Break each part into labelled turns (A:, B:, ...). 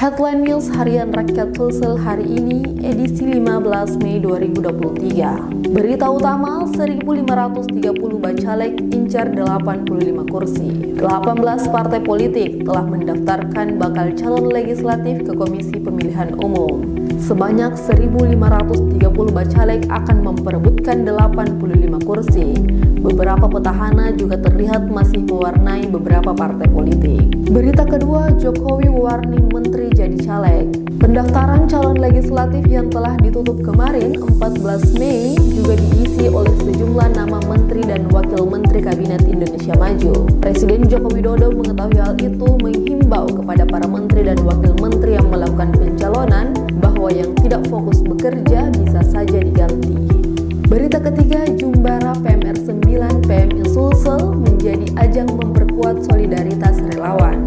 A: Headline News Harian Rakyat Sulsel hari ini, edisi 15 Mei 2023. Berita utama, 1.530 bacalek incar 85 kursi. 18 partai politik telah mendaftarkan bakal calon legislatif ke Komisi Pemilihan Umum. Sebanyak 1.530 bacalek akan memperebutkan 85 kursi. Beberapa petahana juga terlihat masih mewarnai beberapa partai politik. Berita kedua, Jokowi warning menteri jadi caleg. Pendaftaran calon legislatif yang telah ditutup kemarin 14 Mei juga diisi oleh sejumlah nama menteri dan wakil menteri Kabinet Indonesia Maju. Presiden Joko Widodo mengetahui hal itu menghimbau kepada para menteri dan wakil menteri yang melakukan pencalonan bahwa yang tidak fokus bekerja bisa saja diganti. Berita ketiga, Jumbara PMR 9 PMI Sulsel menjadi ajang memperkuat solidaritas relawan.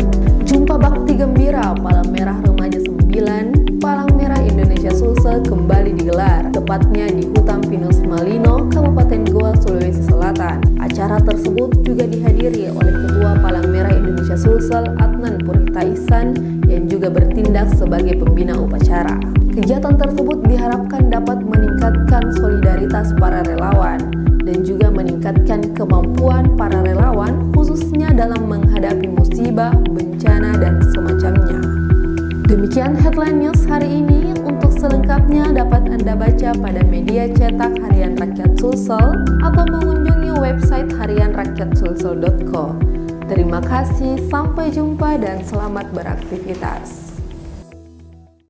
A: Jumpa Bakti Gembira Palang Merah Remaja 9 Palang Merah Indonesia Sulsel kembali digelar, tepatnya di Hutan Pinus Malino, Kabupaten Goa, Sulawesi Selatan. Acara tersebut juga dihadiri oleh Ketua Palang Merah Indonesia Sulsel Adnan Purita Ihsan yang juga bertindak sebagai pembina upacara. Kegiatan tersebut diharapkan dapat meningkatkan solidaritas para relawan dan juga meningkatkan kemampuan para relawan khususnya dalam menghadapi musibah, bencana, dan semacamnya. Demikian headline news hari ini. Untuk selengkapnya dapat Anda baca pada media cetak Harian Rakyat Sulsel atau mengunjungi website harianrakyatsulsel.co. Terima kasih, sampai jumpa dan selamat beraktivitas.